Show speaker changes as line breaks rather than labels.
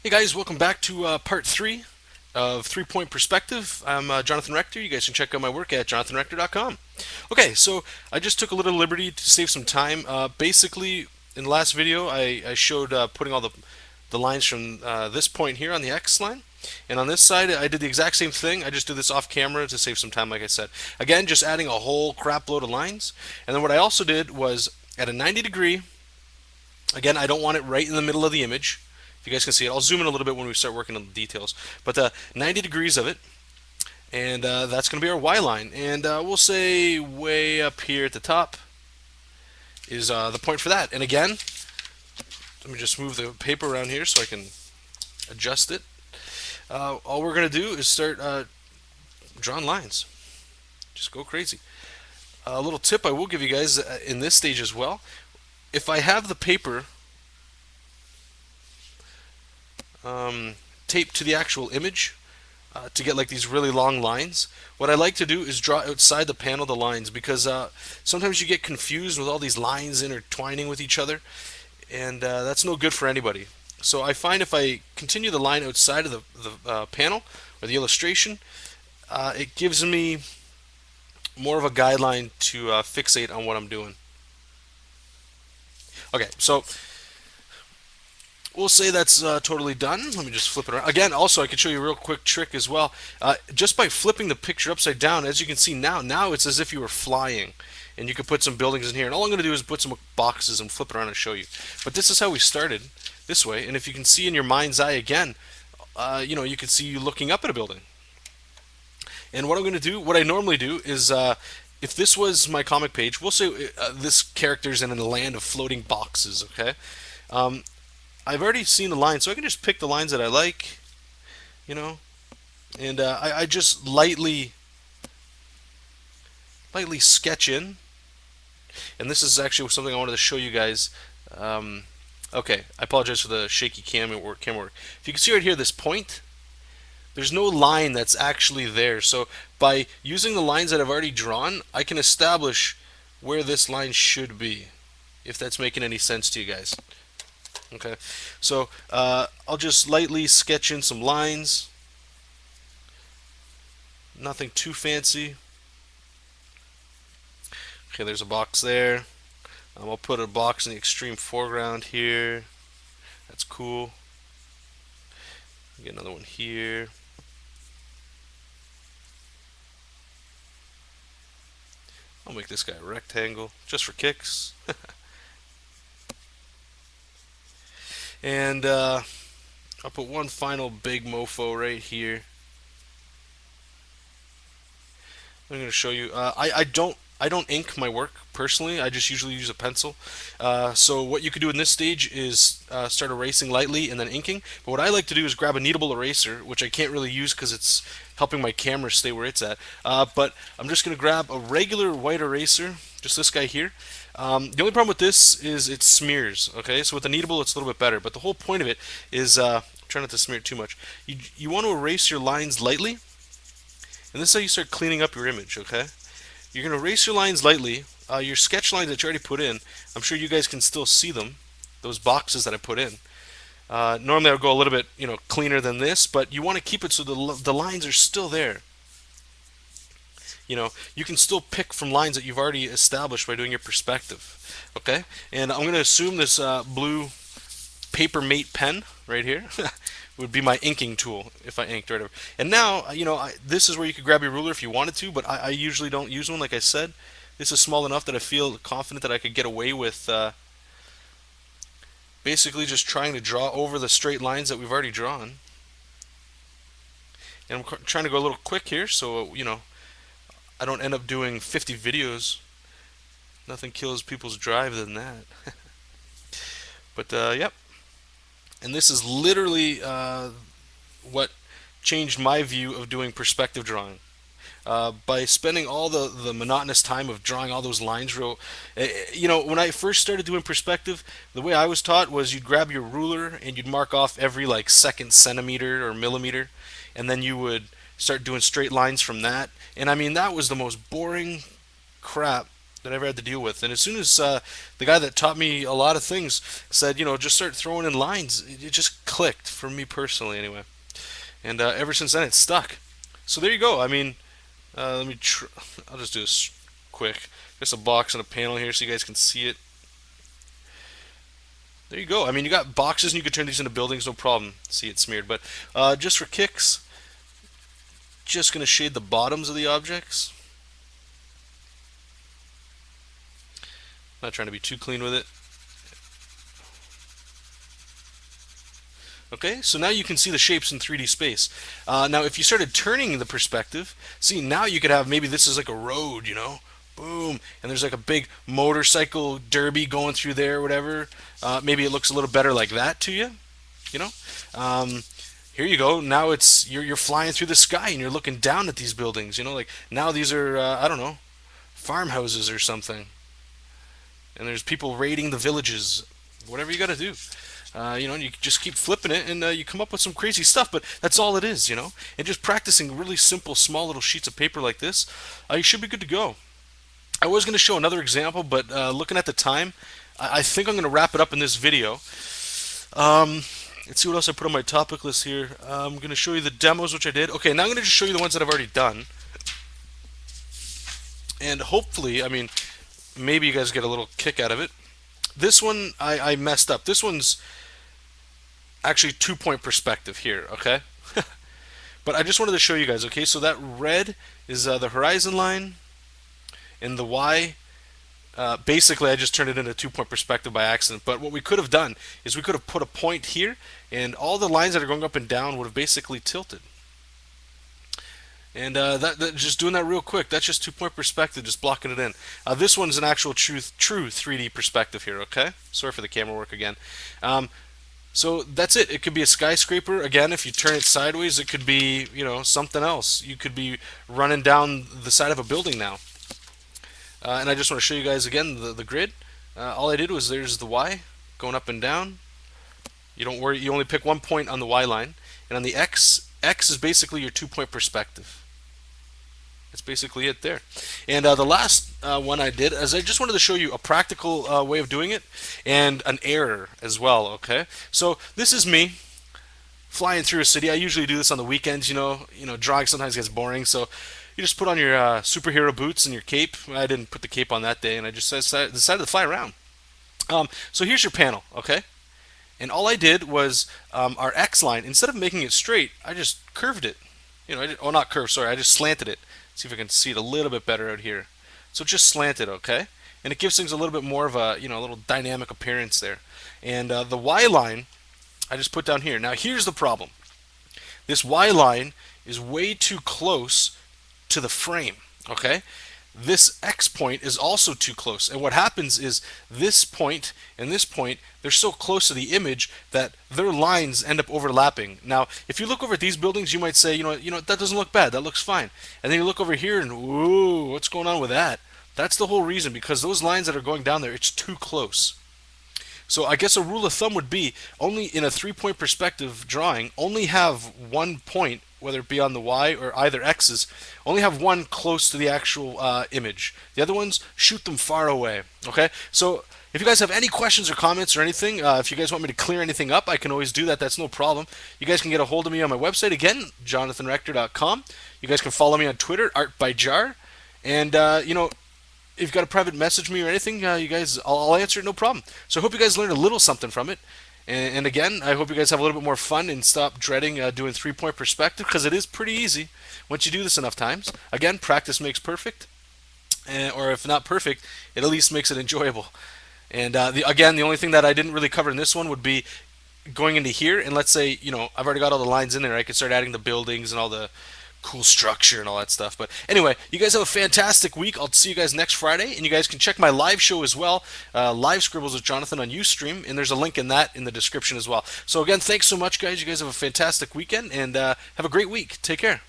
Hey guys, welcome back to part 3 of 3 Point Perspective. I'm Jonathan Rector. You guys can check out my work at jonathanrector.com. Okay, so I just took a little liberty to save some time. Basically, in the last video, I showed putting all the lines from this point here on the X line. And on this side, I did the exact same thing. I just did this off camera to save some time, like I said. Again, just adding a whole crap load of lines. And then what I also did was at a 90 degree, again, I don't want it right in the middle of the image. If you guys can see it, I'll zoom in a little bit when we start working on the details. But 90 degrees of it, and that's going to be our Y line. And we'll say way up here at the top is the point for that. And again, let me just move the paper around here so I can adjust it. All we're going to do is start drawing lines. Just go crazy. A little tip I will give you guys in this stage as well. If I have the paper taped to the actual image to get like these really long lines, what I like to do is draw outside the panel the lines because sometimes you get confused with all these lines intertwining with each other, and that's no good for anybody. So I find if I continue the line outside of the panel or the illustration, it gives me more of a guideline to fixate on what I'm doing. Okay, so we'll say that's totally done. Let me just flip it around. Again, also, I can show you a real quick trick as well. Just by flipping the picture upside down, as you can see now it's as if you were flying. And you could put some buildings in here. And all I'm going to do is put some boxes and flip it around and show you. But this is how we started, this way. And if you can see in your mind's eye again, you can see you looking up at a building. And what I'm going to do, what I normally do is, if this was my comic page, we'll say this character's in a land of floating boxes, okay? Um, I've already seen the lines, so I can just pick the lines that I like, you know, and I just lightly sketch in. And this is actually something I wanted to show you guys. Okay, I apologize for the shaky camera work. If you can see right here, this point, there's no line that's actually there. So by using the lines that I've already drawn, I can establish where this line should be, if that's making any sense to you guys. Okay, so I'll just lightly sketch in some lines. Nothing too fancy. Okay, there's a box there. I'll put a box in the extreme foreground here. That's cool. Get another one here. I'll make this guy a rectangle, just for kicks. And I'll put one final big mofo right here. I'm going to show you. I don't ink my work personally. I just usually use a pencil. So what you could do in this stage is start erasing lightly and then inking. But what I like to do is grab a kneadable eraser, which I can't really use because it's helping my camera stay where it's at. But I'm just going to grab a regular white eraser, just this guy here. The only problem with this is it smears. Okay, so with the kneadable it's a little bit better. But the whole point of it is try not to smear it too much. You want to erase your lines lightly, and this is how you start cleaning up your image. Okay. You're going to erase your lines lightly. Your sketch lines that you already put in, I'm sure you guys can still see them, those boxes that I put in. Normally I'll go a little bit, cleaner than this, but you want to keep it so the lines are still there. You can still pick from lines that you've already established by doing your perspective. Okay? And I'm going to assume this blue Paper Mate pen right here would be my inking tool if I inked or whatever. And now, this is where you could grab your ruler if you wanted to, but I usually don't use one. Like I said, this is small enough that I feel confident that I could get away with basically just trying to draw over the straight lines that we've already drawn. And I'm trying to go a little quick here, so I don't end up doing 50 videos. Nothing kills people's drive than that. But yep. And this is literally what changed my view of doing perspective drawing. By spending all the monotonous time of drawing all those lines when I first started doing perspective, the way I was taught was you'd grab your ruler and you'd mark off every like second centimeter or millimeter, and then you would start doing straight lines from that. And I mean, that was the most boring crap that I ever had to deal with. And as soon as the guy that taught me a lot of things said, just start throwing in lines, it just clicked for me personally, anyway. And ever since then, it's stuck. So there you go. I mean, let me. I'll just do this quick. Just a box and a panel here, so you guys can see it. There you go. I mean, you got boxes, and you could turn these into buildings, no problem. See it smeared, but just for kicks, just gonna shade the bottoms of the objects. Not trying to be too clean with it. Okay, so now you can see the shapes in 3D space. Now, if you started turning the perspective, see, now you could have, maybe this is like a road, boom, and there's like a big motorcycle derby going through there, or whatever. Maybe it looks a little better like that to you, you know. Here you go. Now you're flying through the sky and you're looking down at these buildings. Like now these are I don't know, farmhouses or something, and there's people raiding the villages. Whatever you got to do. You just keep flipping it, and you come up with some crazy stuff. But that's all it is, And just practicing really simple, small little sheets of paper like this, you should be good to go. I was going to show another example, but looking at the time, I think I'm going to wrap it up in this video. Let's see what else I put on my topic list here. I'm going to show you the demos, which I did. Okay, now I'm going to just show you the ones that I've already done. And hopefully, I mean, maybe you guys get a little kick out of it. This one, I messed up. This one's actually 2-point perspective here, okay? But I just wanted to show you guys, okay? So that red is the horizon line, and the Y, basically I just turned it into 2-point perspective by accident. But what we could have done is we could have put a point here, and all the lines that are going up and down would have basically tilted. And just doing that real quick, that's just 2-point perspective, just blocking it in. This one's an actual true 3D perspective here, okay? Sorry for the camera work again. So that's it. It could be a skyscraper. Again, if you turn it sideways, it could be, something else. You could be running down the side of a building now. And I just want to show you guys again the grid. All I did was there's the Y going up and down. You don't worry. You only pick one point on the Y line, and on the X is basically your 2-point perspective. That's basically it there. And the last one I did is I just wanted to show you a practical way of doing it and an error as well, okay? So this is me flying through a city. I usually do this on the weekends, drawing sometimes gets boring, so you just put on your superhero boots and your cape. I didn't put the cape on that day, and I just decided to fly around. So here's your panel, okay? And all I did was our X line, instead of making it straight, I just curved it. Not curved, sorry, I just slanted it. See if I can see it a little bit better out here. So just slanted, okay? And it gives things a little bit more of a, a little dynamic appearance there. And the Y line, I just put down here. Now here's the problem. This Y line is way too close to the frame, okay? This X point is also too close, and what happens is this point and this point, they're so close to the image that their lines end up overlapping. Now, if you look over at these buildings, you might say, that doesn't look bad, that looks fine. And then you look over here and, ooh, what's going on with that? That's the whole reason, because those lines that are going down there, it's too close. So I guess a rule of thumb would be, only in a 3-point perspective drawing, only have one point, whether it be on the Y or either X's, only have one close to the actual image. The other ones, shoot them far away. Okay? So if you guys have any questions or comments or anything, if you guys want me to clear anything up, I can always do that. That's no problem. You guys can get a hold of me on my website, again, jonathanrector.com. You guys can follow me on Twitter, artbyjar. And, if you've got to private message me or anything, you guys, I'll answer it, no problem. So I hope you guys learned a little something from it. And again, I hope you guys have a little bit more fun and stop dreading doing 3-point perspective, because it is pretty easy once you do this enough times. Again, practice makes perfect, or if not perfect, it at least makes it enjoyable. And again, the only thing that I didn't really cover in this one would be going into here, and let's say, I've already got all the lines in there. I could start adding the buildings and all the cool structure and all that stuff. But anyway, you guys have a fantastic week. I'll see you guys next Friday, and you guys can check my live show as well, live Scribbles with Jonathan on USTREAM, and there's a link in that in the description as well. So again, thanks so much, guys. You guys have a fantastic weekend, and have a great week. Take care.